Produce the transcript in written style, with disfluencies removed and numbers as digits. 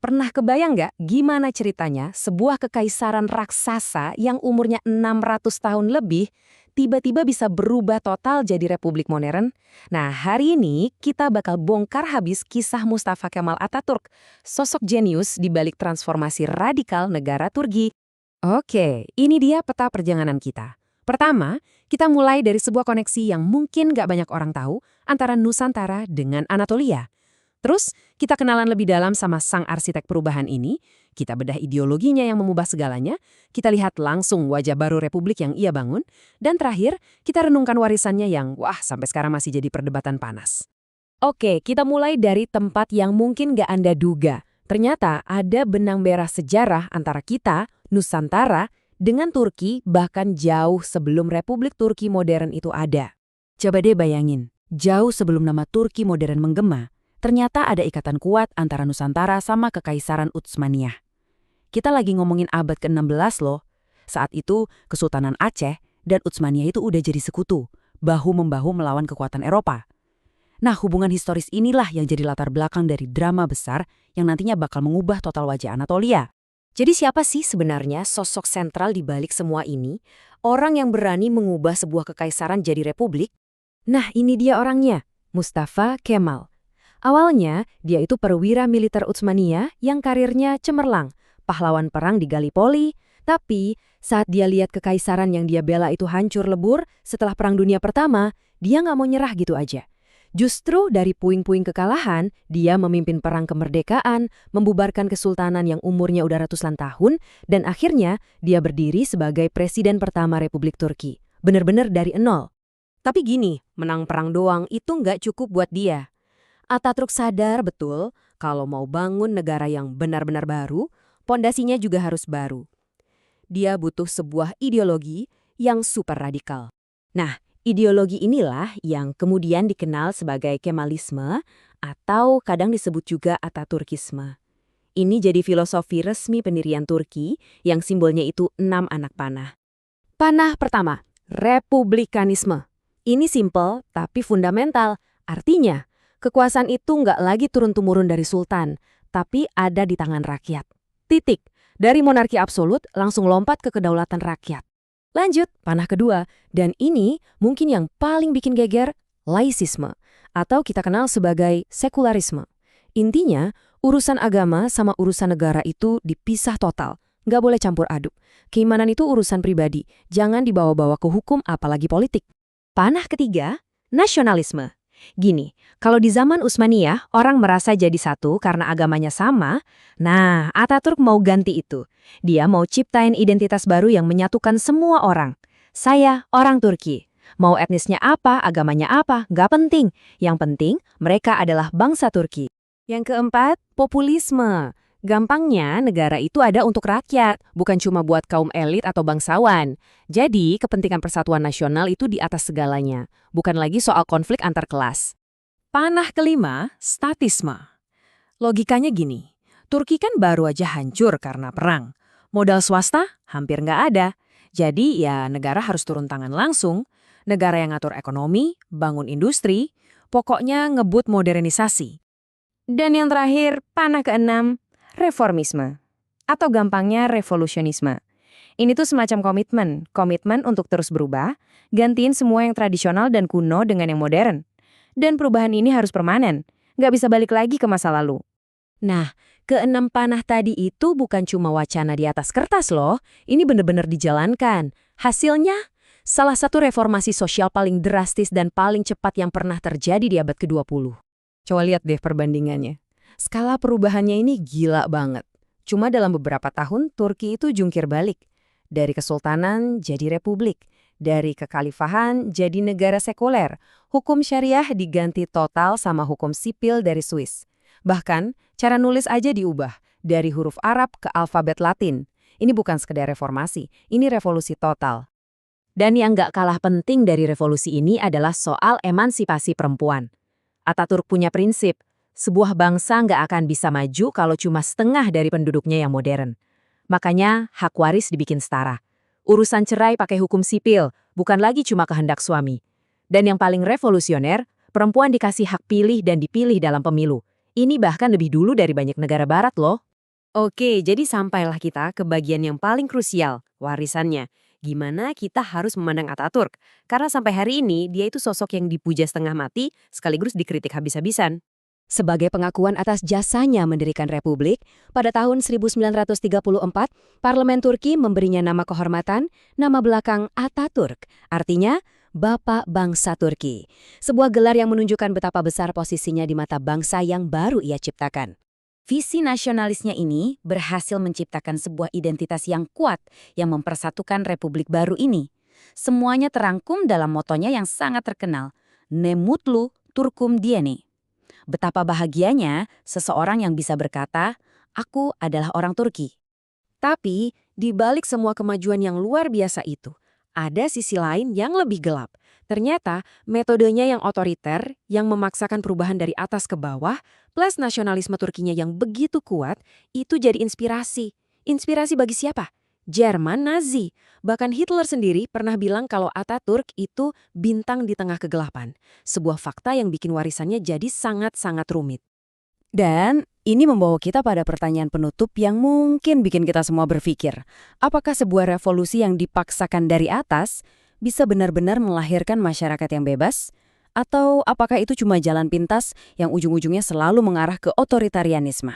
Pernah kebayang nggak gimana ceritanya sebuah kekaisaran raksasa yang umurnya 600 tahun lebih tiba-tiba bisa berubah total jadi republik modern? Nah, hari ini kita bakal bongkar habis kisah Mustafa Kemal Atatürk, sosok jenius di balik transformasi radikal negara Turki. Oke, ini dia peta perjalanan kita. Pertama, kita mulai dari sebuah koneksi yang mungkin nggak banyak orang tahu antara Nusantara dengan Anatolia. Terus, kita kenalan lebih dalam sama sang arsitek perubahan ini, kita bedah ideologinya yang mengubah segalanya, kita lihat langsung wajah baru republik yang ia bangun, dan terakhir, kita renungkan warisannya yang, wah, sampai sekarang masih jadi perdebatan panas. Oke, kita mulai dari tempat yang mungkin nggak Anda duga. Ternyata ada benang merah sejarah antara kita, Nusantara, dengan Turki bahkan jauh sebelum Republik Turki modern itu ada. Coba deh bayangin, jauh sebelum nama Turki modern menggema, ternyata ada ikatan kuat antara Nusantara sama Kekaisaran Utsmaniyah. Kita lagi ngomongin abad ke-16 loh. Saat itu, Kesultanan Aceh dan Utsmaniyah itu udah jadi sekutu, bahu-membahu melawan kekuatan Eropa. Nah, hubungan historis inilah yang jadi latar belakang dari drama besar yang nantinya bakal mengubah total wajah Anatolia. Jadi siapa sih sebenarnya sosok sentral di balik semua ini? Orang yang berani mengubah sebuah kekaisaran jadi republik? Nah, ini dia orangnya, Mustafa Kemal. Awalnya, dia itu perwira militer Utsmaniyah yang karirnya cemerlang, pahlawan perang di Gallipoli, tapi saat dia lihat kekaisaran yang dia bela itu hancur lebur setelah Perang Dunia Pertama, dia nggak mau nyerah gitu aja. Justru dari puing-puing kekalahan, dia memimpin perang kemerdekaan, membubarkan kesultanan yang umurnya udah ratusan tahun, dan akhirnya dia berdiri sebagai presiden pertama Republik Turki. Bener-bener dari nol. Tapi gini, menang perang doang itu nggak cukup buat dia. Atatürk sadar betul kalau mau bangun negara yang benar-benar baru, pondasinya juga harus baru. Dia butuh sebuah ideologi yang super radikal. Nah, ideologi inilah yang kemudian dikenal sebagai Kemalisme atau kadang disebut juga Atatürkisme. Ini jadi filosofi resmi pendirian Turki yang simbolnya itu 6 anak panah. Panah pertama, Republikanisme. Ini simpel tapi fundamental, artinya kekuasaan itu nggak lagi turun-temurun dari sultan, tapi ada di tangan rakyat. Titik. Dari monarki absolut langsung lompat ke kedaulatan rakyat. Lanjut, panah kedua. Dan ini mungkin yang paling bikin geger, laisisme. Atau kita kenal sebagai sekularisme. Intinya, urusan agama sama urusan negara itu dipisah total. Nggak boleh campur aduk. Keimanan itu urusan pribadi. Jangan dibawa-bawa ke hukum apalagi politik. Panah ketiga, nasionalisme. Gini, kalau di zaman Utsmaniyah orang merasa jadi satu karena agamanya sama, nah Atatürk mau ganti itu. Dia mau ciptain identitas baru yang menyatukan semua orang. Saya orang Turki. Mau etnisnya apa, agamanya apa, nggak penting. Yang penting mereka adalah bangsa Turki. Yang keempat, populisme. Gampangnya, negara itu ada untuk rakyat, bukan cuma buat kaum elit atau bangsawan. Jadi, kepentingan persatuan nasional itu di atas segalanya, bukan lagi soal konflik antar kelas. Panah kelima, statisme. Logikanya gini, Turki kan baru aja hancur karena perang. Modal swasta hampir nggak ada. Jadi, ya negara harus turun tangan langsung. Negara yang ngatur ekonomi, bangun industri, pokoknya ngebut modernisasi. Dan yang terakhir, panah keenam, reformisme, atau gampangnya revolusionisme. Ini tuh semacam komitmen untuk terus berubah, gantiin semua yang tradisional dan kuno dengan yang modern. Dan perubahan ini harus permanen, nggak bisa balik lagi ke masa lalu. Nah, keenam panah tadi itu bukan cuma wacana di atas kertas loh, ini bener-bener dijalankan. Hasilnya, salah satu reformasi sosial paling drastis dan paling cepat yang pernah terjadi di abad ke-20. Coba lihat deh perbandingannya. Skala perubahannya ini gila banget. Cuma dalam beberapa tahun, Turki itu jungkir balik. Dari kesultanan jadi republik. Dari kekhalifahan jadi negara sekuler. Hukum syariah diganti total sama hukum sipil dari Swiss. Bahkan, cara nulis aja diubah. Dari huruf Arab ke alfabet Latin. Ini bukan sekedar reformasi, ini revolusi total. Dan yang nggak kalah penting dari revolusi ini adalah soal emansipasi perempuan. Atatürk punya prinsip, sebuah bangsa nggak akan bisa maju kalau cuma setengah dari penduduknya yang modern. Makanya hak waris dibikin setara. Urusan cerai pakai hukum sipil, bukan lagi cuma kehendak suami. Dan yang paling revolusioner, perempuan dikasih hak pilih dan dipilih dalam pemilu. Ini bahkan lebih dulu dari banyak negara barat loh. Oke, jadi sampailah kita ke bagian yang paling krusial, warisannya. Gimana kita harus memandang Ataturk? Karena sampai hari ini dia itu sosok yang dipuja setengah mati sekaligus dikritik habis-habisan. Sebagai pengakuan atas jasanya mendirikan republik, pada tahun 1934, Parlemen Turki memberinya nama kehormatan, nama belakang Ataturk, artinya Bapak Bangsa Turki. Sebuah gelar yang menunjukkan betapa besar posisinya di mata bangsa yang baru ia ciptakan. Visi nasionalisnya ini berhasil menciptakan sebuah identitas yang kuat yang mempersatukan republik baru ini. Semuanya terangkum dalam motonya yang sangat terkenal, Ne mutlu Turkum Dieni. Betapa bahagianya seseorang yang bisa berkata, "Aku adalah orang Turki." Tapi, di balik semua kemajuan yang luar biasa itu, ada sisi lain yang lebih gelap. Ternyata, metodenya yang otoriter, yang memaksakan perubahan dari atas ke bawah, plus nasionalisme Turkinya yang begitu kuat, itu jadi inspirasi. Inspirasi bagi siapa? Jerman Nazi. Bahkan Hitler sendiri pernah bilang kalau Ataturk itu bintang di tengah kegelapan. Sebuah fakta yang bikin warisannya jadi sangat-sangat rumit. Dan ini membawa kita pada pertanyaan penutup yang mungkin bikin kita semua berpikir, apakah sebuah revolusi yang dipaksakan dari atas bisa benar-benar melahirkan masyarakat yang bebas? Atau apakah itu cuma jalan pintas yang ujung-ujungnya selalu mengarah ke otoritarianisme?